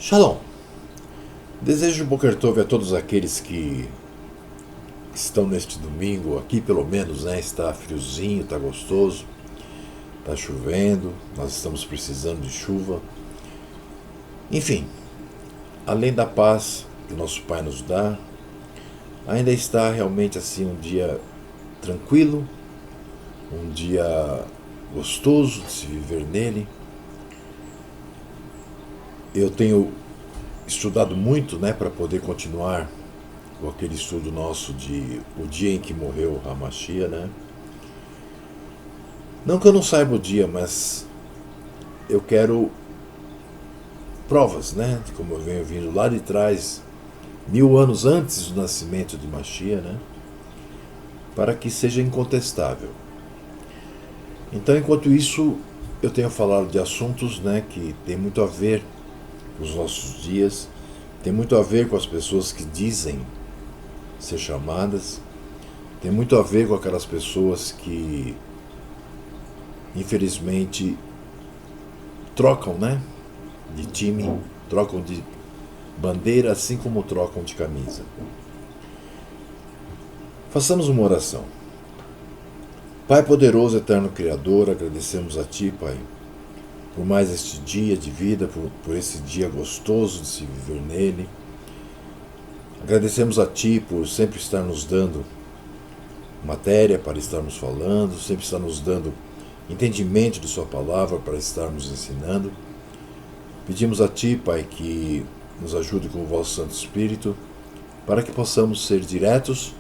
Shalom. Desejo Boker Tov a todos aqueles que estão neste domingo. Aqui pelo menos, né, está friozinho, está gostoso, está chovendo, nós estamos precisando de chuva. Enfim, além da paz que nosso Pai nos dá, ainda está realmente assim um dia tranquilo, um dia gostoso de se viver nele. Eu tenho estudado muito, né, para poder continuar com aquele estudo nosso de o dia em que morreu Hamashia, né? Não que eu não saiba o dia, mas eu quero provas, né, de como eu venho vindo lá de trás, 1000 anos antes do nascimento de Mashiach, né, para que seja incontestável. Então, enquanto isso, eu tenho falado de assuntos, né, que tem muito a ver com os nossos dias, tem muito a ver com as pessoas que dizem ser chamadas, tem muito a ver com aquelas pessoas que, infelizmente, trocam, né, de time, trocam de bandeira, assim como trocam de camisa. Façamos uma oração. Pai poderoso, eterno Criador, agradecemos a Ti, Pai, por mais este dia de vida, por esse dia gostoso de se viver nele. Agradecemos a Ti por sempre estar nos dando matéria para estarmos falando, sempre estar nos dando entendimento de Sua palavra para estarmos ensinando. Pedimos a Ti, Pai, que nos ajude com o Vosso Santo Espírito, para que possamos ser diretos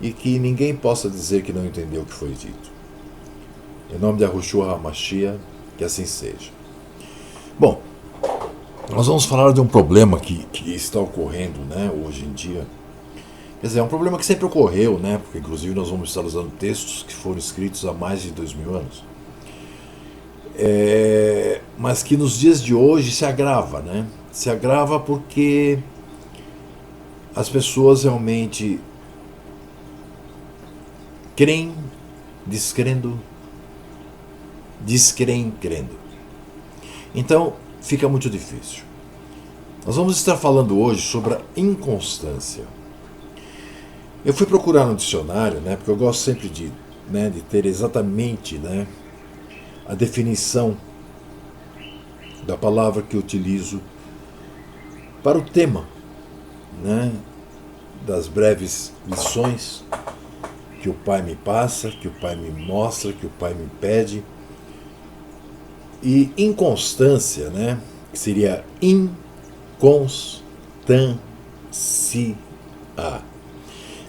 e que ninguém possa dizer que não entendeu o que foi dito. Em nome de Yahushua HaMashiach, que assim seja. Bom, nós vamos falar de um problema que está ocorrendo, né, hoje em dia. Quer dizer, é um problema que sempre ocorreu, né, porque inclusive nós vamos estar usando textos que foram escritos há mais de 2000 anos. Mas que nos dias de hoje se agrava, né? Se agrava porque as pessoas realmente creem, descrendo, descreem, crendo. Então, fica muito difícil. Nós vamos estar falando hoje sobre a inconstância. Eu fui procurar no dicionário, né, porque eu gosto sempre de ter exatamente, né, a definição da palavra que eu utilizo para o tema, né, das breves lições que o Pai me passa, que o Pai me mostra, que o Pai me pede. E inconstância, né, que seria inconstância,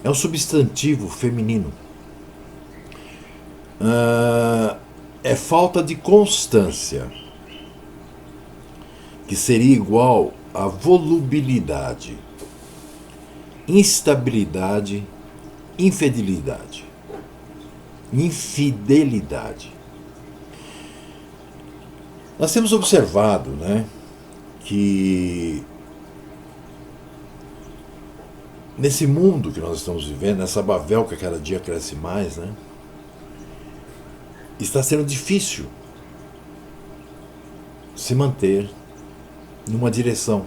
é um substantivo feminino. É falta de constância, que seria igual a volubilidade, instabilidade, infidelidade. Nós temos observado, né, que nesse mundo que nós estamos vivendo, nessa Babel que a cada dia cresce mais, né, está sendo difícil se manter numa direção.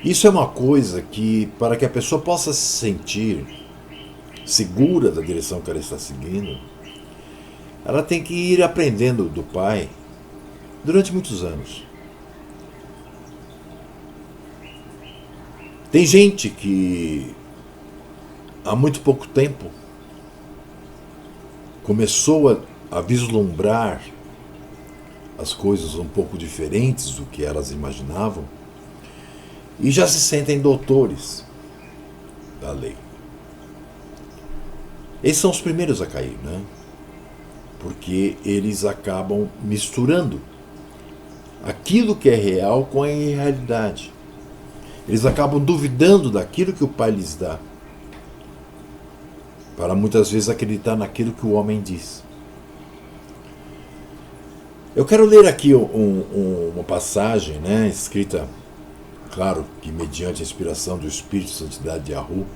Isso é uma coisa que, para que a pessoa possa se sentir segura da direção que ela está seguindo, ela tem que ir aprendendo do Pai durante muitos anos. Tem gente que há muito pouco tempo começou a vislumbrar as coisas um pouco diferentes do que elas imaginavam e já se sentem doutores da lei. Esses são os primeiros a cair, né? Porque eles acabam misturando aquilo que é real com a irrealidade. Eles acabam duvidando daquilo que o Pai lhes dá, para muitas vezes acreditar naquilo que o homem diz. Eu quero ler aqui uma passagem, né, escrita, claro que mediante a inspiração do Espírito de Santidade de Yahu,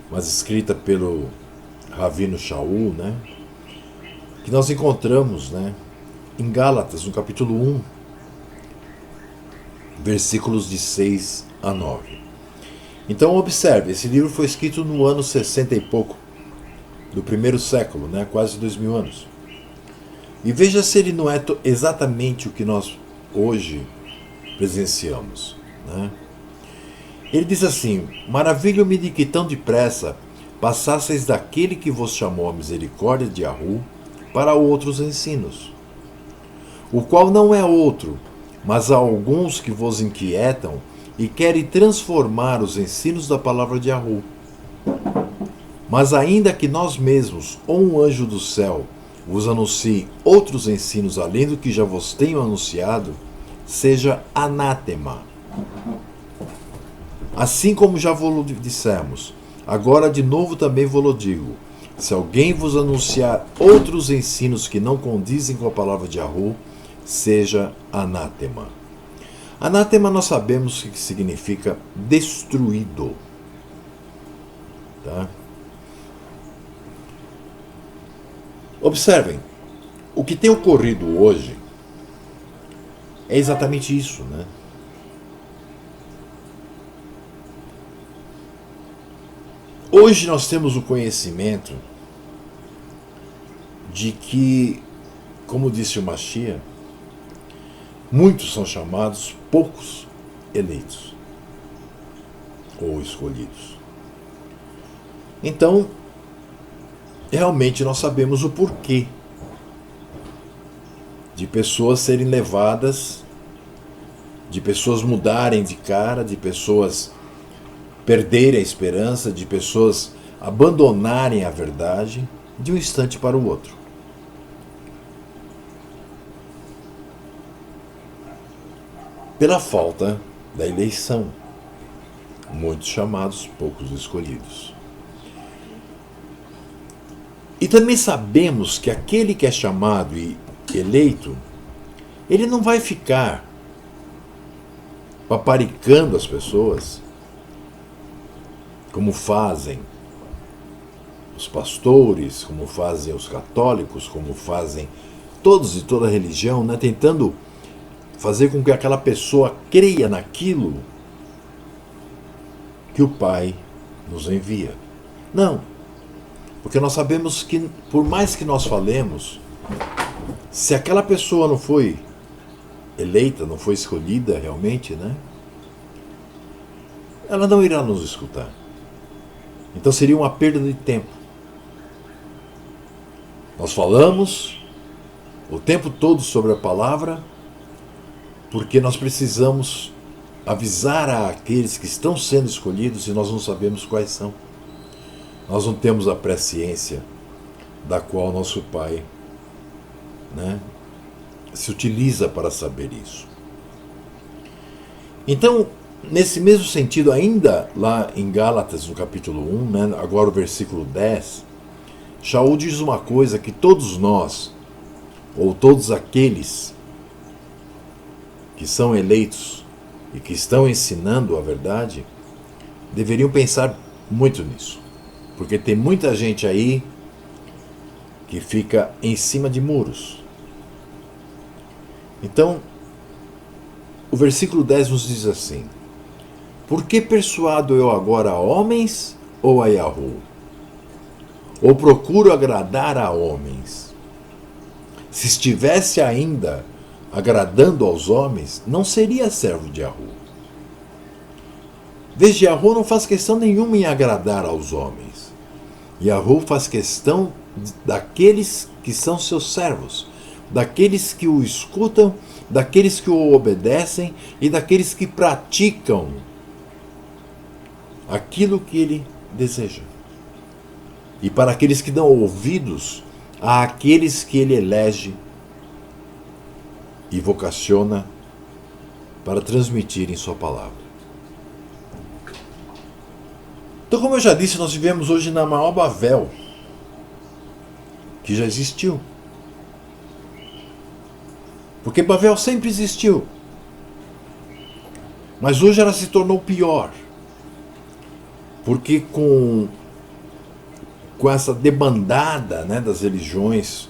mas escrita pelo Ravino Shaul, né, que nós encontramos, né, em Gálatas, no capítulo 1, versículos de 6 a 9. Então observe, esse livro foi escrito no ano 60 e pouco, do primeiro século, né? Quase 2000 anos. E veja se ele não é exatamente o que nós hoje presenciamos, né? Ele diz assim: maravilho-me de que tão depressa passasseis daquele que vos chamou a misericórdia de Yahu para outros ensinos, o qual não é outro, mas há alguns que vos inquietam e querem transformar os ensinos da palavra de Yahu. Mas ainda que nós mesmos, ou um anjo do céu, vos anuncie outros ensinos além do que já vos tenho anunciado, seja anátema. Assim como já vos dissemos, agora de novo também vos digo: se alguém vos anunciar outros ensinos que não condizem com a palavra de Yahu, seja anátema. Anátema nós sabemos que significa destruído. Tá? Observem, o que tem ocorrido hoje é exatamente isso, né? Hoje nós temos o conhecimento de que, como disse o Mashiach, muitos são chamados, poucos eleitos ou escolhidos. Então, realmente nós sabemos o porquê de pessoas serem levadas, de pessoas mudarem de cara, de pessoas perderem a esperança, de pessoas abandonarem a verdade de um instante para o outro. Pela falta da eleição. Muitos chamados, poucos escolhidos. E também sabemos que aquele que é chamado e eleito, ele não vai ficar paparicando as pessoas, como fazem os pastores, como fazem os católicos, como fazem todos e toda a religião, né, tentando fazer com que aquela pessoa creia naquilo que o Pai nos envia. Não. Porque nós sabemos que, por mais que nós falemos, se aquela pessoa não foi eleita, não foi escolhida realmente, né, ela não irá nos escutar. Então seria uma perda de tempo. Nós falamos o tempo todo sobre a palavra, porque nós precisamos avisar àqueles que estão sendo escolhidos e nós não sabemos quais são. Nós não temos a presciência da qual nosso Pai, né, se utiliza para saber isso. Então, nesse mesmo sentido, ainda lá em Gálatas, no capítulo 1, né, agora o versículo 10, Shaul diz uma coisa que todos nós, ou todos aqueles que são eleitos e que estão ensinando a verdade, deveriam pensar muito nisso. Porque tem muita gente aí que fica em cima de muros. Então, o versículo 10 nos diz assim: por que persuado eu agora a homens ou a Yahu? Ou procuro agradar a homens? Se estivesse ainda agradando aos homens, não seria servo de Yahu. Veja, Yahu não faz questão nenhuma em agradar aos homens. Yahu faz questão daqueles que são seus servos, daqueles que o escutam, daqueles que o obedecem e daqueles que praticam aquilo que ele deseja. E para aqueles que dão ouvidos àqueles que ele elege e vocaciona para transmitirem sua palavra. Então, como eu já disse, nós vivemos hoje na maior Babel que já existiu. Porque Babel sempre existiu. Mas hoje ela se tornou pior. Porque com essa debandada, né, das religiões,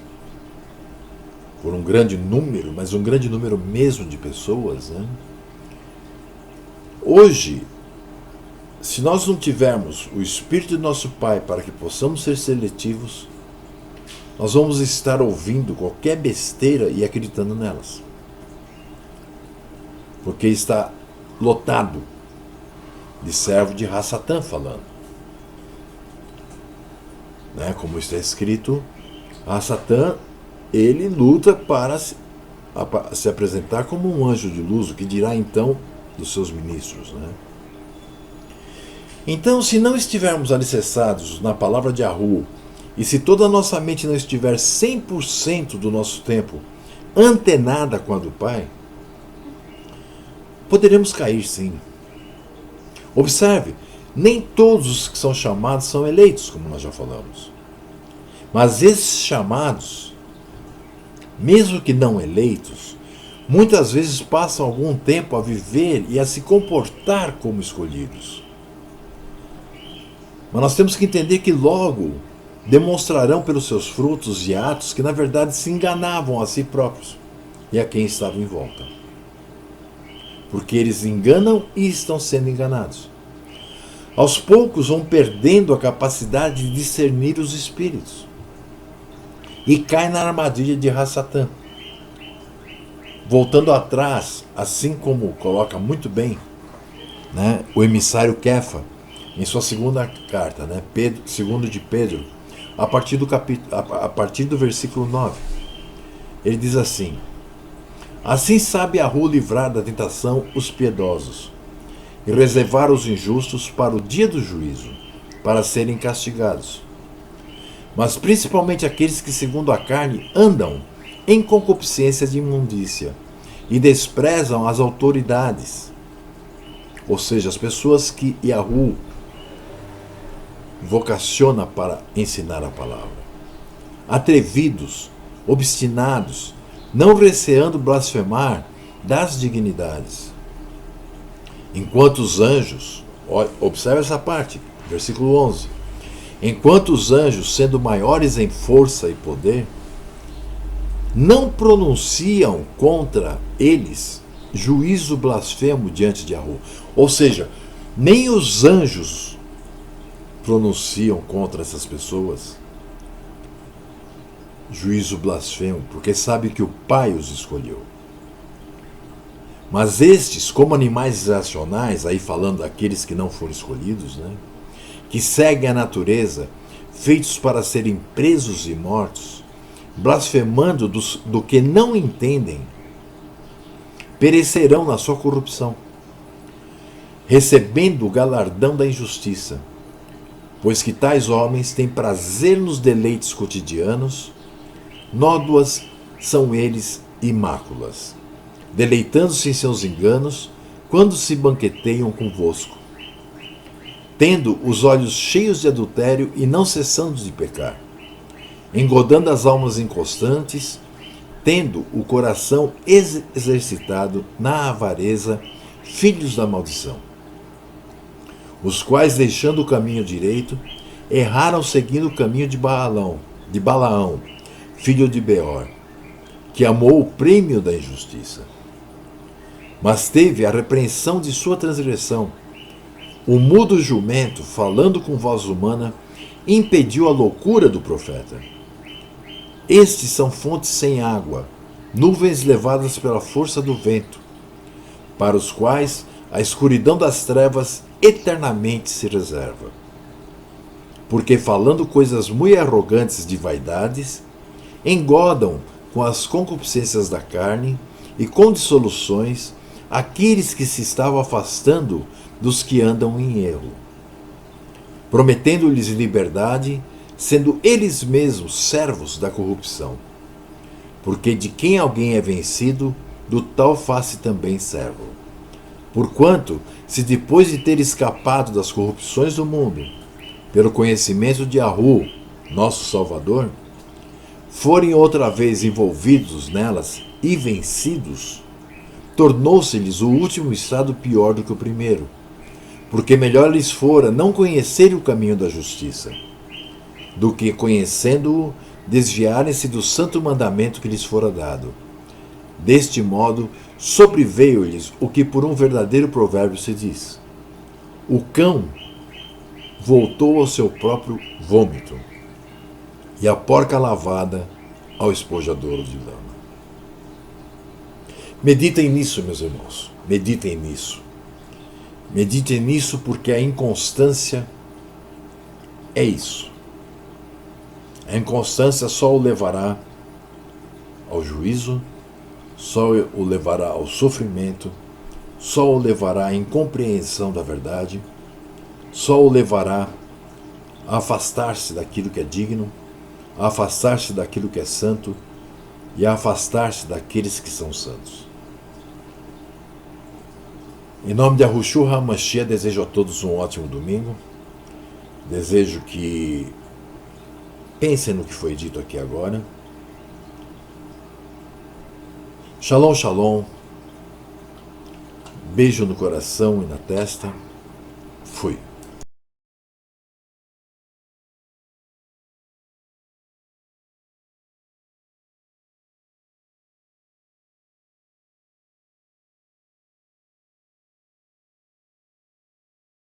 por um grande número, mas um grande número mesmo de pessoas, né, Hoje, se nós não tivermos o Espírito do nosso Pai para que possamos ser seletivos, nós vamos estar ouvindo qualquer besteira e acreditando nelas. Porque está lotado de servo de Ra-Satã falando. Né? Como está escrito, Ra-Satã, ele luta para se apresentar como um anjo de luz, o que dirá então dos seus ministros. Né? Então, se não estivermos alicerçados na palavra de Yahu, e se toda a nossa mente não estiver 100% do nosso tempo antenada com a do Pai, poderemos cair sim. Observe, nem todos os que são chamados são eleitos, como nós já falamos. Mas esses chamados, mesmo que não eleitos, muitas vezes passam algum tempo a viver e a se comportar como escolhidos. Mas nós temos que entender que logo demonstrarão pelos seus frutos e atos que na verdade se enganavam a si próprios e a quem estava em volta. Porque eles enganam e estão sendo enganados. Aos poucos vão perdendo a capacidade de discernir os espíritos e caem na armadilha de Ra-Satã. Voltando atrás, assim como coloca muito bem, né, o emissário Kefa, em sua segunda carta, né, segundo de Pedro, a partir do versículo 9, ele diz assim: assim sabe Yahu livrar da tentação os piedosos e reservar os injustos para o dia do juízo, para serem castigados. Mas principalmente aqueles que segundo a carne andam em concupiscência de imundícia e desprezam as autoridades, ou seja, as pessoas que Yahu vocaciona para ensinar a palavra. Atrevidos, obstinados, não receando blasfemar das dignidades. Enquanto os anjos, observe essa parte, versículo 11. Enquanto os anjos, sendo maiores em força e poder, não pronunciam contra eles juízo blasfemo diante de Yahu. Ou seja, nem os anjos pronunciam contra essas pessoas juízo blasfemo, porque sabe que o Pai os escolheu. Mas estes, como animais irracionais, aí falando daqueles que não foram escolhidos, né, que seguem a natureza, feitos para serem presos e mortos, blasfemando do que não entendem, perecerão na sua corrupção, recebendo o galardão da injustiça, pois que tais homens têm prazer nos deleites cotidianos, nódoas são eles e máculas, deleitando-se em seus enganos, quando se banqueteiam convosco, tendo os olhos cheios de adultério e não cessando de pecar, engodando as almas inconstantes, tendo o coração exercitado na avareza, filhos da maldição, os quais, deixando o caminho direito, erraram seguindo o caminho de Balaão, filho de Beor, que amou o prêmio da injustiça, mas teve a repreensão de sua transgressão. O mudo jumento, falando com voz humana, impediu a loucura do profeta. Estes são fontes sem água, nuvens levadas pela força do vento, para os quais a escuridão das trevas eternamente se reserva. Porque falando coisas muito arrogantes de vaidades, engodam com as concupiscências da carne e com dissoluções aqueles que se estavam afastando dos que andam em erro, prometendo-lhes liberdade, sendo eles mesmos servos da corrupção. Porque de quem alguém é vencido, do tal faz-se também servo. Porquanto, se depois de ter escapado das corrupções do mundo, pelo conhecimento de Yahu, nosso Salvador, forem outra vez envolvidos nelas e vencidos, tornou-se-lhes o último estado pior do que o primeiro, porque melhor lhes fora não conhecerem o caminho da justiça, do que, conhecendo-o, desviarem-se do santo mandamento que lhes fora dado, Deste modo, sobreveio-lhes o que por um verdadeiro provérbio se diz: o cão voltou ao seu próprio vômito, e a porca lavada ao espojadouro de lama. Meditem nisso, meus irmãos. Meditem nisso. Meditem nisso, porque a inconstância é isso. A inconstância só o levará ao juízo, só o levará ao sofrimento, só o levará à incompreensão da verdade, só o levará a afastar-se daquilo que é digno, a afastar-se daquilo que é santo e a afastar-se daqueles que são santos. Em nome de Yahushua HaMashiach, desejo a todos um ótimo domingo. Desejo que pensem no que foi dito aqui agora. Shalom, shalom. Beijo no coração e na testa. Fui.